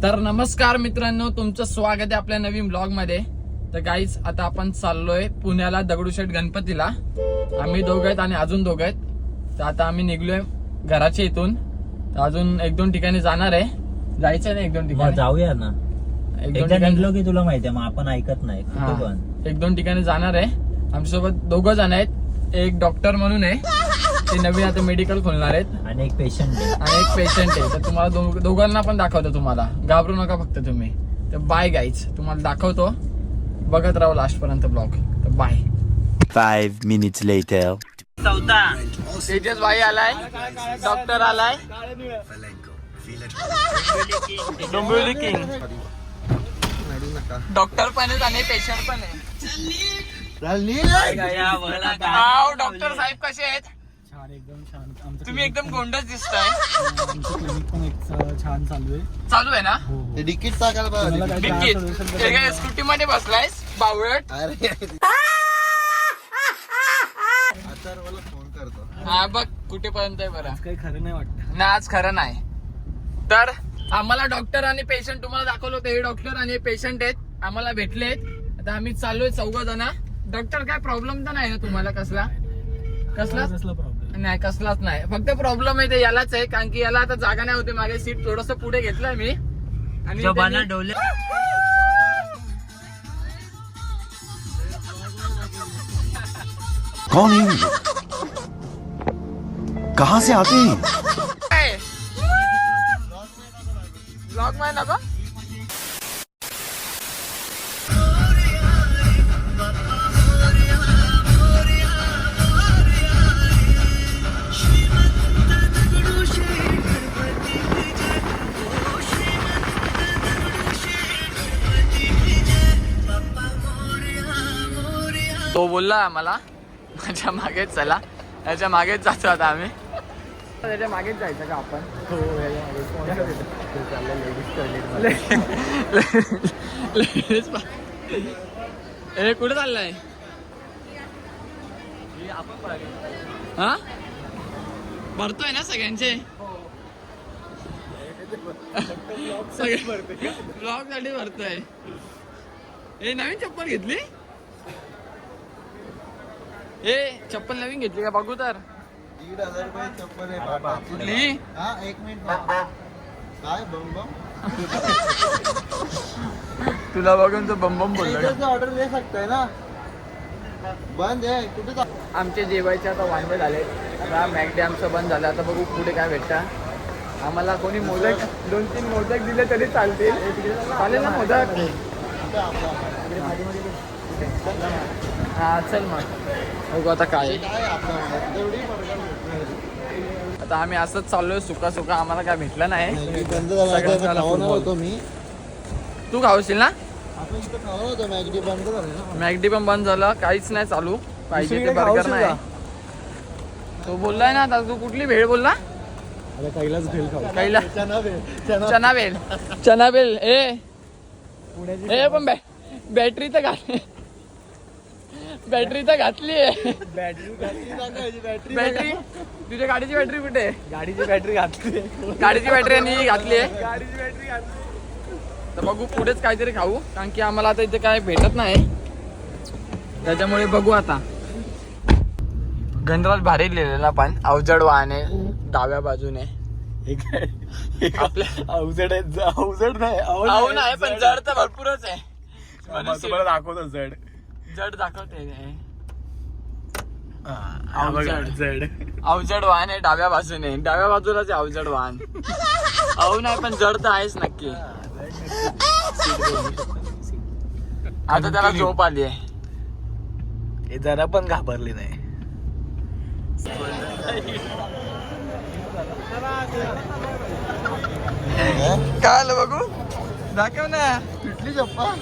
तर नमस्कार मित्रांनो, तुमचं स्वागत आहे आपल्या नवीन ब्लॉग मध्ये. तर गाईज आता आपण चाललोय पुण्याला दगडूशेठ गणपतीला. आम्ही दोघं आहेत आणि अजून दोघं आहेत. तर आता आम्ही निघलोय घराच्या इथून. तर अजून 1-2 ठिकाणी जाणार आहे. जायचं ना 1-2 ठिकाणी. जाऊया ना. 1-2 ठिकाणी निघलो की तुला माहितीये मग आपण ऐकत नाही. 1-2 ठिकाणी जाणार आहे. आमच्यासोबत 2 जण आहेत. एक डॉक्टर म्हणून आहे, ते नवीन आता मेडिकल खोलणार आहेत. आणि एक पेशंट आहे. आणि एक पेशंट आहे. तर तुम्हाला दोघांना पण दाखवतो. तुम्हाला घाबरू नका फक्त तुम्ही. तर बाय गाईज, तुम्हाला दाखवतो. बघत राहू लास्ट पर्यंत ब्लॉग. तर बाय. 5 minutes later. तेजस भाई आलाय, डॉक्टर आलाय, डोंबिवली किंग. डॉक्टर पण आहेत आणि पेशंट पण आहे. डॉक्टर साहेब कसे आहेत? छान, एकदम छान. तुम्ही एकदम गोंडच दिसताय. आमचं क्लिनिक पण एक छान चालू आहे. चालू आहे ना? तिकीट टाकायला डिक्कीत स्कूटी मध्ये बसलायस बावळट. फोन करतो. हा बघ कुठेपर्यंत आहे बरं. काही खरं नाही वाटत ना आज खरं नाही. तर आम्हाला डॉक्टर आणि पेशंट तुम्हाला दाखवलं होतं. हे डॉक्टर आणि पेशंट आहेत, आम्हाला भेटलेत. आता आम्ही चाललोय 4 जण. डॉक्टर काय प्रॉब्लेम तर नाही ना तुम्हाला? कसला प्रॉब्लेम नाही, कसलाच नाही. फक्त प्रॉब्लेम आहे ते यालाच आहे, कारण की याला आता जागा नाही होते. मागे सीट थोडस पुढे घेतलंय मी. आणि कौन है ये लोग? कहाँ से आते हैं? ब्लॉग मध्ये नको. तो बोलला आम्हाला माझ्या मागेच चला. याच्या मागेच जातो आता आम्ही. त्याच्या मागेच जायचं का आपण? ए कुठे चाललाय? हा भरतोय ना सगळ्यांचे? सगळे ब्लॉग साठी भरतोय. ए नवीन चप्पल घेतली? ए चप्पल नवीन घेतली का? बघू तर. 1,500 रुपये चप्पल आहे. कुठली? हा, 1 मिनिट. काय बम बम? तुला बघून तो बम बम बोलला. ऑर्डर दे सकताय ना. बंद आहे कुठे? आमचे जेवायचे आता वांदे झाले. आता मॅगडी आमचं बंद झालं. आता बघू पुढे काय भेटता. आम्हाला कोणी मोदक 2-3 मोदक दिले तरी चालतील. चालेल ना मोदक? हा चल मग बघू आता काय. आता आम्ही असंच चाललोय सुका सुका. आम्हाला काय भेटलं नाही. बंद झाला होतो मी. तू खावशील ना? आपण इथं खावं होतं. मॅगडी बंद झालं ना. मॅगडी पण बंद झालं. काहीच नाही चालू. पाहिजे ते बर्गर नाही. तो बोललाय ना आता. तू कुठली भेळ बोलला? कैलास भेल खाऊ. कैला चना बेल. ए पण बॅटरी तर घातली आहे. बॅटरी तुझ्या गाडीची बॅटरी कुठे आहे? गाडीची बॅटरी घातली. गाडीची बॅटरी आणि घातली आहे. गाडीची बॅटरी घातली. तर बघू पुढेच काहीतरी खाऊ, कारण की आम्हाला आता इथे काय भेटत नाही. त्याच्यामुळे बघू आता. गणराज भारी लिहिलेला पण अवजड वाहने डाव्या बाजूने. आपल्या अवजड नाही. अहो नाही पण जड तर भरपूरच आहे. तुम्हाला दाखवतो जड. जड दाखवते. अवजड वाहन आहे डाव्या बाजूने. डाव्या बाजूलाच आहे अवजड वाहन. अहो नाही पण जड तर आहेच नक्की. आता त्याला झोप आली आहे. जरा पण घाबरली नाही. काय आलं बघू? दाखव ना. कुठली चप्पा?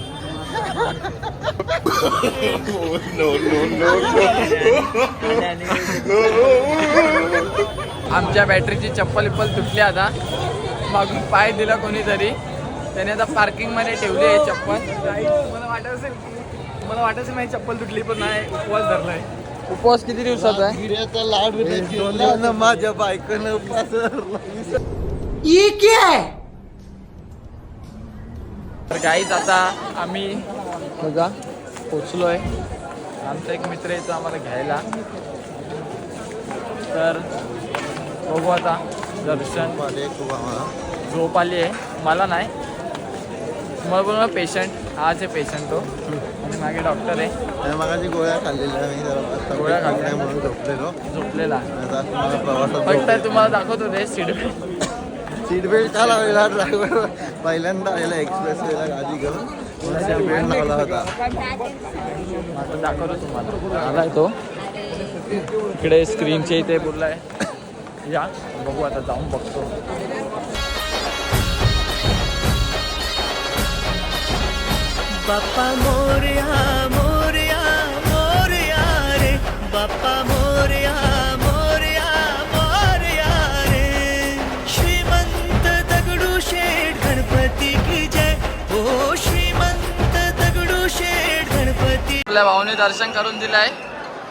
आमच्या बॅटरीची चप्पल तुटली. आता मागून पाय दिला कोणीतरी. त्याने आता पार्किंग मध्ये ठेवली आहे चप्पल. मला वाटत असेल माझी चप्पल तुटली पण नाही. उपवास धरलाय. उपवास किती दिवसाचा आहे? लाड माझ्या बायकोनं उपवास धरला. तर गाईज आता आम्ही बघा पोचलोय. आमचा एक मित्र येतो आम्हाला घ्यायला. तर बघू आता दर्शन. झोप आली आहे मला नाही, मला बोलला पेशंट आज आहे पेशंट तो, आणि मागे डॉक्टर आहे. मगाची गोळ्या खाल्लेल्या मी जरा गोळ्या खाल्ल्या म्हणून झोपलेला. प्रवासात फक्त तुम्हाला दाखवतो रे सीट बेल्ट का लावलेला ड्रायव्हर पहिल्यांदा याला एक्सप्रेस वेला गाडी घेऊन सीट बेल्ट लावला होता. आता दाखवतो तुम्हाला. आलाय तो इकडे स्क्रीनच्या इथे बोललाय या, बघू आता जाऊन बघतो. बाप्पा मोरया मोरया मोरया रे, बाप्पा मोरया मोरया मोरया रे. श्रीमंत दगडूशेठ गणपती की जय, ओ श्रीमंत दगडूशेठ गणपती. आपल्या भाऊने दर्शन करून दिलंय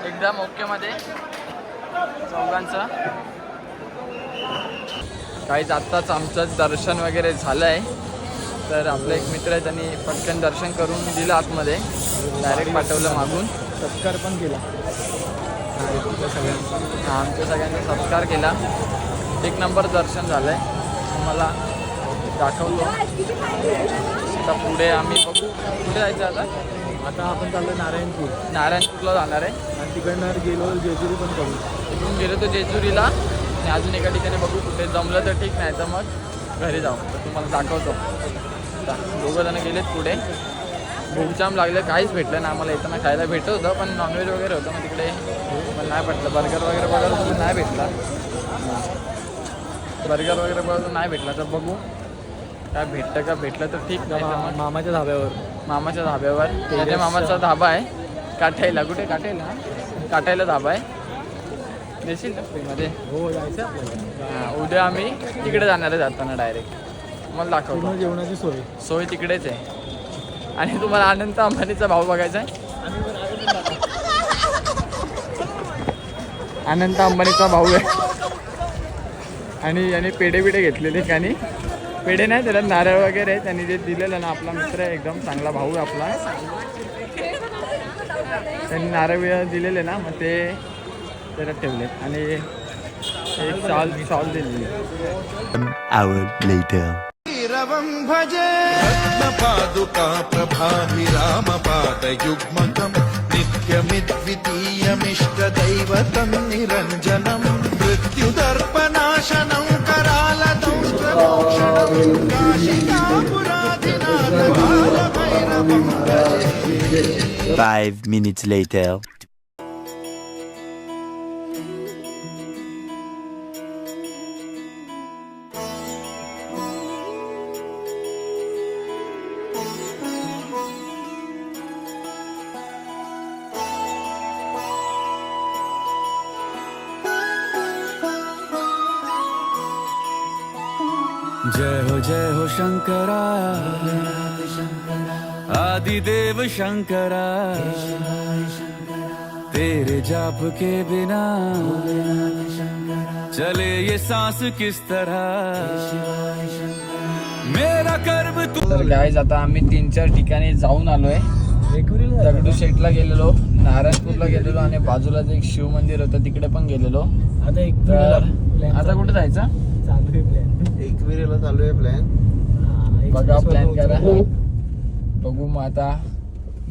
एकदम ओके मध्ये चौघांचं. काहीच आत्ताच आमचं दर्शन वगैरे झालंय. तर आपला एक मित्र आहे त्यांनी पटकन दर्शन करून दिलं आतमध्ये, डायरेक्ट पाठवलं मागून. सत्कार पण केला आमच्या सगळ्यांनी सत्कार केला. एक नंबर दर्शन झालंय. मला दाखवतो. आता पुढे आम्ही बघू कुठे जायचं आता. आता आपण चाललो नारायणपूरला जाणार आहे आणि तिकडनं गेलो जेजुरी पण करू. इकडून गेलो तो जेजुरीला आणि अजून एका ठिकाणी बघू कुठे जमलं तर ठीक, नाही तर मग घरी जाऊ. तर तुम्हाला दाखवतो. दोघं जण गेलेत पुढे. भूकजाम लागलं, काहीच भेटलं ना आम्हाला. येताना खायला भेटत होतं पण नॉनव्हेज वगैरे होतं, मग तिकडे पण नाही भेटलं. बर्गर वगैरे बघायला नाही भेटला. बर्गर वगैरे बघायला नाही भेटला. तर बघू काय भेटतं का. भेटलं तर ठीक, नाही तर मग मामाच्या धाब्यावर. मामाच्या धाब्यावर. त्याच्या मामाचा धाबा आहे काठायला. कुठे काठायला? काठायला धाबा आहे. देशील ना फ्रीमध्ये? हो जायचं आपल्याला. हां, उद्या आम्ही तिकडे जाणार आहे जाताना डायरेक्ट. मला दाखवतो. पूर्ण जेवणाची सोय. सोय तिकडेच आहे. आणि तुम्हाला अनंत अंबानीचा भाऊ बघायचा आहे. अनंत अंबानीचा भाऊ आहे. आणि याने पेढे बिडे घेतलेले. आणि पेढे नाही त्याला नारळ वगैरे आहे. त्यांनी जे दिलेलं ना, आपला मित्र आहे एकदम चांगला भाऊ आहे आपला. त्यांनी नारळ बिरळ दिलेले ना, मग ते त्याला ठेवलेत. आणि एक शॉल दिलेली. An hour later. भजे रत्नपादुका प्रभाभिरामपादयुग्मकं नित्यमिद्वितीयमिष्टदैवतं निरञ्जनं मृत्युदर्पनाशनं करालदंष्ट्रमोक्षणं काशिकापुराधिनाथ बालभैरवं भजे. 5 minutes later. जय हो शंकरा आदिदेव शंकरा, तेरे जाप के बिना चले ये सांस किस तरह, मेरा कर्म तू. तर गाईज आता आम्ही 3-4 ठिकाणी जाऊन आलोय. दगडूशेठला गेलेलो, नारायणपूरला गेलेलो आणि बाजूला जे एक शिव मंदिर होतं तिकडे पण गेलेलो. आता एक तर आता कुठे जायचं? चालू आहे प्लॅन. एकविरेला चालू आहे प्लॅन. बघा प्लॅन करा. बघू मग आता.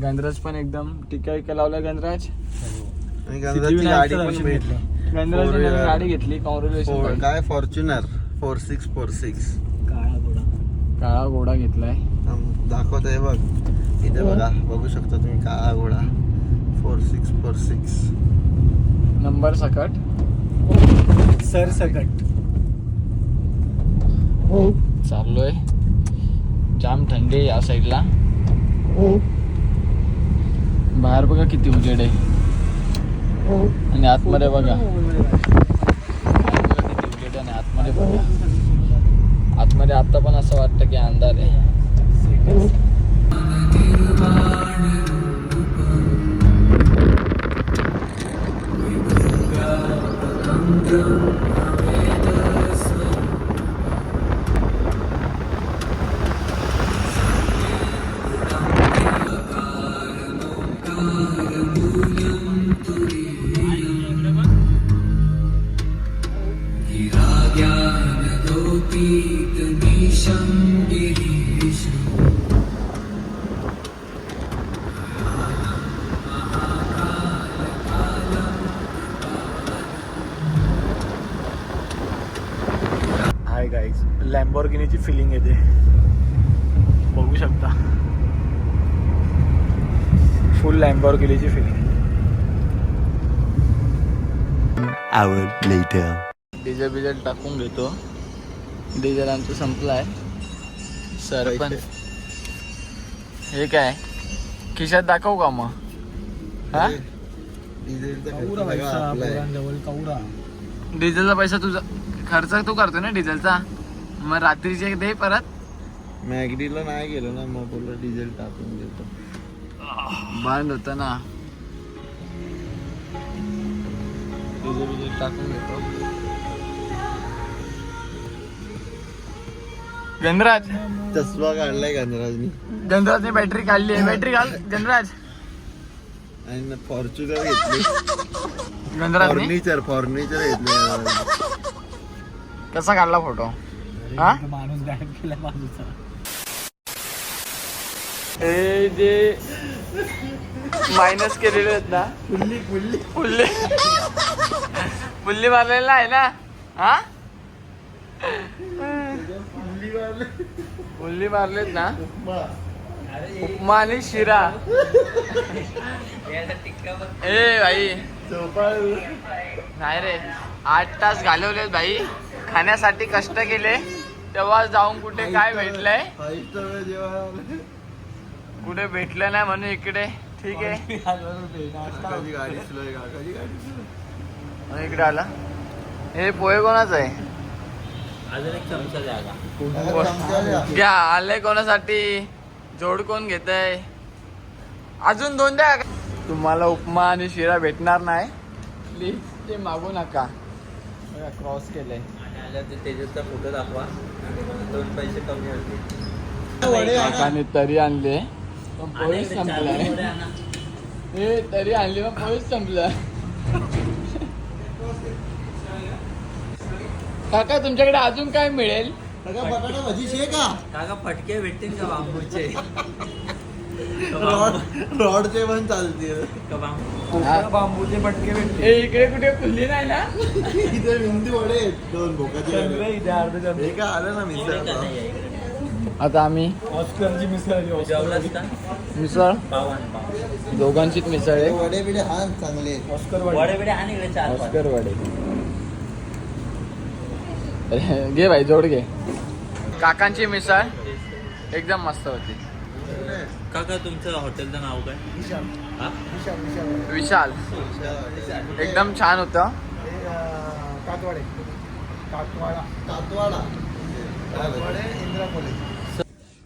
गणराज पण एकदम टिका विका लावला गणराज. आणि गंधाची गाडी पण भेटली. गणराजने नवीन गाडी घेतली. कॉंग्रॅच्युलेशन. काय फॉर्च्युनर 4646 काळा घोडा घेतलाय. दाखवत आहे बघ इथे. बघा बघू शकता तुम्ही काळा घोडा 4646 नंबर सकट. सर सकट चाललोय. जाम थंडी आहे या साईडला. बाहेर बघा किती उजेड आहे. आणि आतमध्ये बघा किती उजेड आहे. आणि आतमध्ये बघा. आतमध्ये आता पण असं वाटतं की अंधार आहे. फिलिंग येते, बघू शकता फुल लॅम्बोर्गिनीची फिलिंग. Hour later. डिझेल टाकून घेतो. डिझेल आमचं संपलं आहे. सरपंच हे काय खिशात दाखवू का मग? हा डिझेलचा पैसा तुझा खर्च तू करतो ना डिझेलचा, मग रात्रीचे दे परत. मॅगडीला नाही गेलो ना, मग बोललो डिझेल टाकून देतो. बांध होतं ना, डिझेल टाकून घेतो. गणराज चष्मा काढलाय गणराजनी. गणराजने बॅटरी काढली आहे. बॅटरी घाल गणराज. आणि फॉर्च्युनर घेतली. गणराजने फर्निचर घेतले. कसा काढला फोटो? हा माणूस गायब केला बाजूचा. हे जे मायनस केलेले आहेत ना, पुल्ली मारलेला आहे ना. हा पुल्ली मारलेत ना. उपमा आणि शिरा. ए भाई नाही रे, 8 तास घालवलेत भाई खाण्यासाठी, कष्ट केले, तेव्हा जाऊन कुठे काय भेटलंय? कुठे भेटलं नाही म्हणून इकडे. ठीक आहे, गाडी स्लो आहे, काकाची गाडी slow. इकडे आला. हे पोहे कोणाच आहे? अजून एक चमचा जागा. घ्या. आलंय कोणासाठी? जोड कोण घेत आहे? अजून 2 द्या. तुम्हाला उपमा आणि शिरा भेटणार नाही, प्लीज ते मागू नका. क्रॉस केलंय. तेजसचा फोटो दाखवा, 2 पैसे कमी होतील. काकाने तरी आणले पण पोहेच संपलाय. हे तरी आणली पण पोहेच संपलं. काका तुमच्याकडे अजून काय मिळेल? बटाटा भजी शे का? काका फटके भेटतील का बांबूचे? रॉडचे पण चालतील. बांबूचे फटके भेटले. हे इकडे कुठे खुल्ली नाही ना? इथे मेहंदी वडे आहेत, 2 भोकाचे वडे. इथे अर्ध हे का आलं ना मिसळ. आता आम्ही ऑस्करची मिसळ आली. जेवलास का? मिसळ पाव. दोघांचीच मिसळ आहे. वडे बिडे हा चांगले. ऑस्कर वडे बिडे आणि इकडे 4-5. ऑस्कर वडे. घे भाई, जोड घे. काकांची मिसळ एकदम मस्त होती. काका तुमचं हॉटेलचं नाव काय? हा? विशाल. एकदम छान होतं.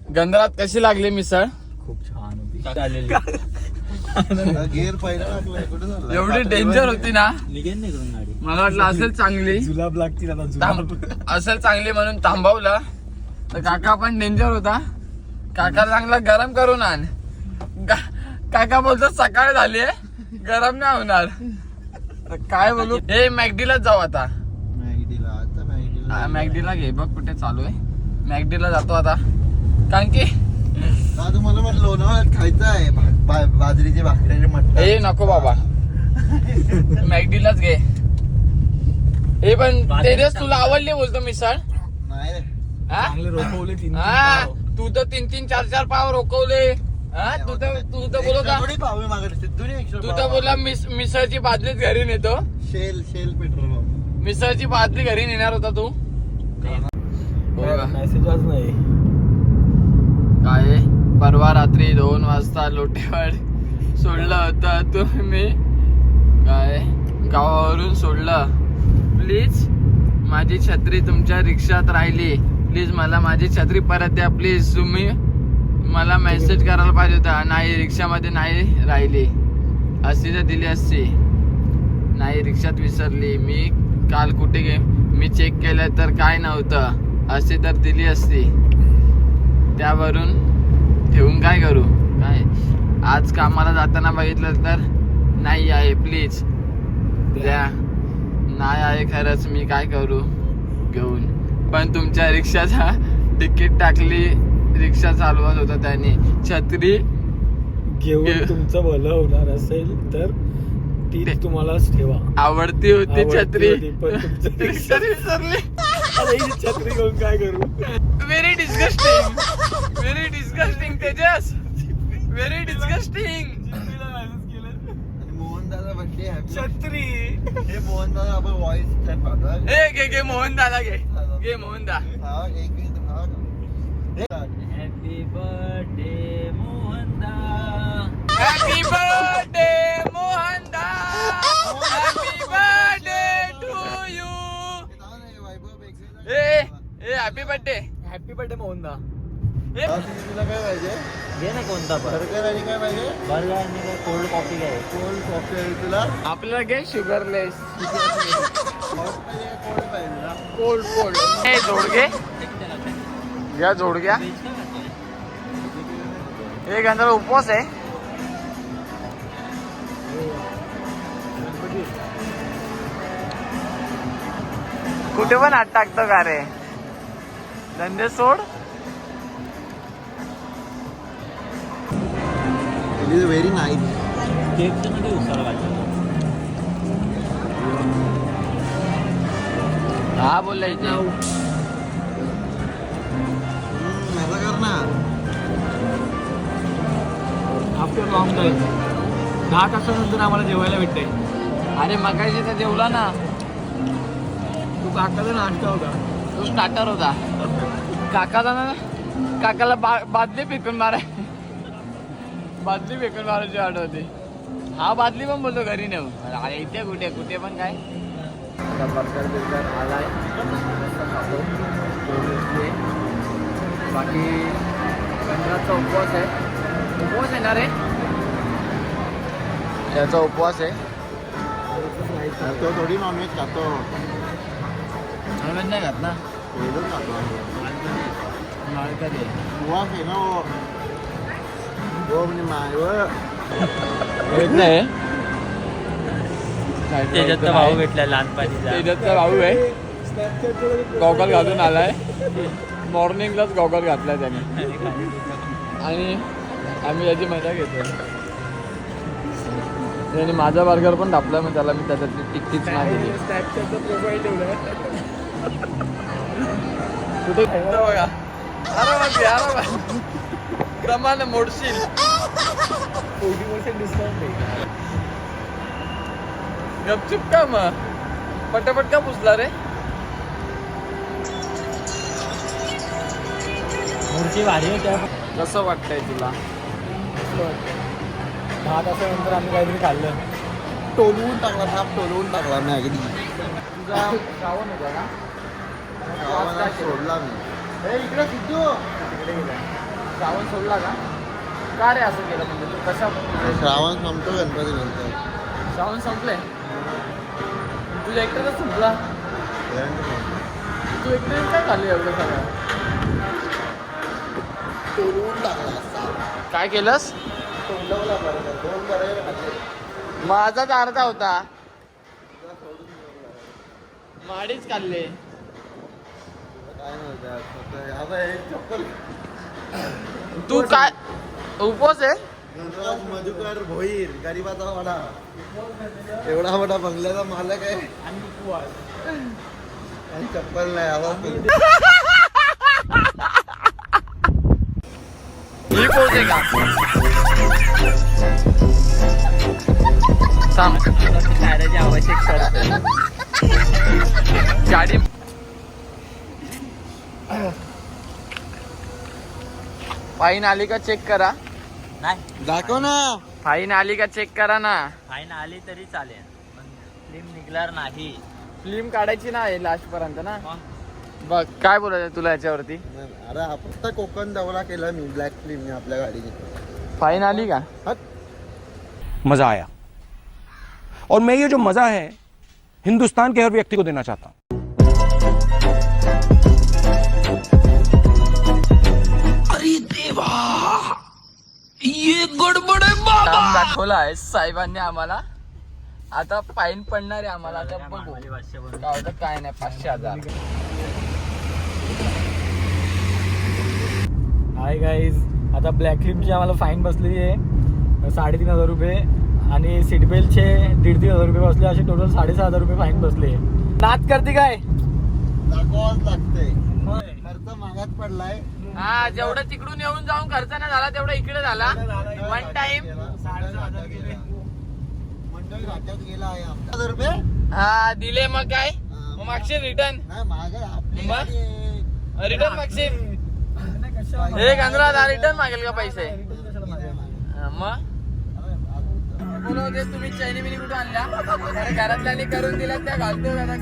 गंधरात कशी लागली मिसळ? खूप छान होती. चालेल. गेअर पहिला टाकलाय, कुठे झाला? एवढी डेंजर होती ना, निघेल नाही करून गाडी. मला वाटलं असेल चांगली, जुलाब लागतील आता. जुलाब असेल चांगली म्हणून थांबवलं. तर काका पण डेंजर होता. काका चांगला गरम करून आण. काका बोलतो सकाळ झाली आहे, गरम नाही होणार. तर काय बोलू. हे मॅगडीलाच जाऊ आता. मॅगडीला आता मॅगडीला मॅगडीला घे बघ कुठे चालू आहे. मॅगडीला जातो आता, कारण की हा तुम्हाला मग लोणावळ्यात खायचं आहे बाजरीचे भाकऱ्याचे मटण. हे नको बाबा, मॅगडीलाच घे. हे पण तेजस तुला आवडली बोलतो मिसळ? नाही रे. हा? चांगले रोखवले 3 हा, तू तर 3-3, 4-4 पाव रोखवले. हा, तू तर बोलू का? थोडी पावे मागत तू तर बोलला मिसळची बादलीच घरी नेतो. Shell petrol pump. मिसळची बादली घरी नेणार होता तू. मेसेजच नाही. काय परवा रात्री 2 वाजता लोटेवाड सोडलं होतं तुम्ही. काय गावावरून सोडलं. प्लीज माझी छत्री तुमच्या रिक्षात राहिली. प्लीज मला माझी छत्री परत द्या. प्लीज तुम्ही मला मेसेज करायला पाहिजे होता. नाही, रिक्षामध्ये नाही राहिली. असती तर दिली असती. नाही, रिक्षात विसरली. मी काल कुठे मी चेक केलं तर काय नव्हतं. असती तर दिली असती. त्यावरून ठेवून काय करू? काय आज कामाला जाताना बघितलं तर नाही आहे. प्लीज द्या. नाही आहे खरंच, मी काय करू घेऊन. पण तुमच्या रिक्षाचा तिकीट टाकली. रिक्षा चालवत होता त्याने. छत्री घेऊन तुमचं भलं होणार असेल तर ती तुम्हालाच ठेवा. आवडती होती छत्री, पण तुमचं रिक्षा विसरली. छत्री घेऊन काय करू. Very disgusting Tejas, very disgusting. आणि मोहन दादा बड्डे हॅपी. छत्री हे मोहन दादा आपण व्हॉइस चॅट पाठवू. ए घे मोहन दादा घे मोहन दा. हा एक मिनिट हा. Happy birthday Mohanda. Happy birthday Mohan da. Happy birthday to you. A happy birthday. Happy birthday Mohanda. तुला काय पाहिजे? घे ना कोणता पण. बर्गर आणि काय पाहिजे? बर्गर आणि काय कोल्ड कॉफी घ्याय. कोल्ड कॉफी आहे तुला? आपल्याला घे शुगरलेस. हॉट पाहिजे का कोल्ड पाहिजे ना? कोल्ड. हे जोडगे घ्या, जोडग्या. एक अंदर उपवास आहे. कुठे पण हात टाकतो का रे? धंदे सोड. It is very nice. केकच्या मध्ये उसाला वाटतं. हा बोलला इथे. माझा कर ना. आफ्टर लॉंग टाईम 10 तासानंतर आम्हाला जेवायला भेटतंय. अरे मगाशी तर जेवला ना. तो काकाचा नाश्ता होता. तो स्टार्टर होता. काकाला बादली फेकून मारायची वाट होती. हा बादली पण बोलतो घरी नेऊ. अरे इथे कुठे पण काय. बर्गर आलाय. बाकी गणराजचा उपवास आहे ना रे. त्याचा उपवास आहे. तो थोडी नॉनव्हेज खातो. नॉनव्हेज नाही खात ना. वेगळं खातो. माळकरी आहे. उपवास आहे ना वो म्हणजे मायवर. त्याच्यात भाऊ भेटला लहानपणीचा. त्याच्यातचा भाऊ आहे. गॉगल घालून आलाय. मॉर्निंगलाच गॉगल घातलाय त्याने. आणि आम्ही याची मजा घेतो. त्याने माझा बर्गर पण टापला. मग त्याला मी त्याच्यातली टिक्कीच नाही दिली. स्नॅपचॅटचा प्रोफाईल ठेवलाय. कुठे बघा. आरामात क्रमाने मोडशील. 40% डिस्काउंट आहे. गपचूप का मग पटापट का पुसला रे. मूर्ती भारी होत्या. कसं वाटतंय तुला? 10 तासानंतर आम्ही काहीतरी खाल्लं. टोलवून टाकला. थाप टोलवून टाकला मी अगदी. तुझा श्रावण होता का? गावाला सोडला मी. हे इकडे सिद्धू. श्रावण सोडला का रे असं केलं? म्हणजे तू कशा श्रावण संपतो गणपती नंतर. श्रावण संपले. तुझ्या एकट्याच संपला. तू एकटे काय खाल्ली एवढं सगळं? टोलवून टाकला. काय केलंस? तोंडवला बरोबर. 2 बरोबर खाल्ले. माझाच अर्धा होता. माडीच खाल्ले. काय नव्हतं. आता एक चप्पल. तू काय उपवास आहे? गणराज मधुकर भोईर गरीबाचा वाडा. एवढा मोठा बंगल्याचा मालक आहे आणि चप्पल नाही. आवाज ही पोच आहे का? थांब. टायराची आवश्यक शर्त. गाडी फाईन आली का चेक करा. नाही दाखव ना. फाईन आली का चेक करा ना. फाईन आली तरी चालेल पण फिल्म निघणार नाही. फिल्म काढायची नाही लास्ट पर्यंत ना. बघ काय बोलायचं तुला याच्यावरती. अरे फक्त कोकण दौरा केला मी ब्लॅक फिल्मने आपल्या गाडीने. फाईन आली का? मजा आया और मैं ये जो मजा है हिंदुस्तान के हर व्यक्ति को देना चाहता हूं. काम दाखवला आहे साहेबांनी आम्हाला. आता फाईन पडणार आहे आम्हाला. आता बघू काय होतं काय नाही. 500,000. Hi guys. आता ब्लॅक फिल्मची आम्हाला फाईन बसलेली आहे 3,500 रुपये आणि सीट बेल्टचे 1,500 रुपये बसले. असे टोटल 6,500 रुपये फाईन बसले. नाच करते काय? दाखवाच लागतंय खर्च मागात पडलाय. हा जेवढं तिकडून येऊन जाऊन खर्च नाही झाला तेवढा इकडे झाला वन टाइम. मंडळ घाटात गेला आहे आमचा 1000 रुपये. हा दिले मग काय मग मागशील रिटर्न नाही मागे आपली मग? गाडी आहे. रिटर्न मागशील एक अनुराधा रिटर्न मागेल का पैसे हा, मग बोलवते तुम्ही चैनी बिनी कुठे आणल्या अरे घरातल्यानी करून दिल्या त्या घालतो आता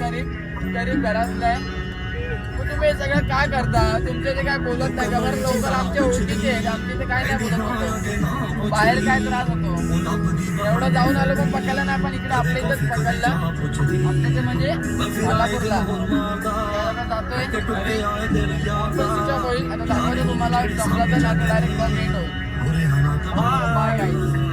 गरीब घरातल्या मग तुम्ही हे सगळं काय करता तुमचे ते काय बोलत नाही का बरं लवकर आमच्या ओळखीचे आहेत आमचे ते काय नाही बोलत होतो बाहेर काय त्रास होतो एवढं जाऊन आलो पण पकडलं नाही पण इकडे आपल्या इथंच पकडलं आपल्या ते म्हणजे कोल्हापूरला आता जातोय स्विच ऑफ होईल आता दाखवतो तुम्हाला जमला तर डायरेक्ट भेट होईल बाय गाईज.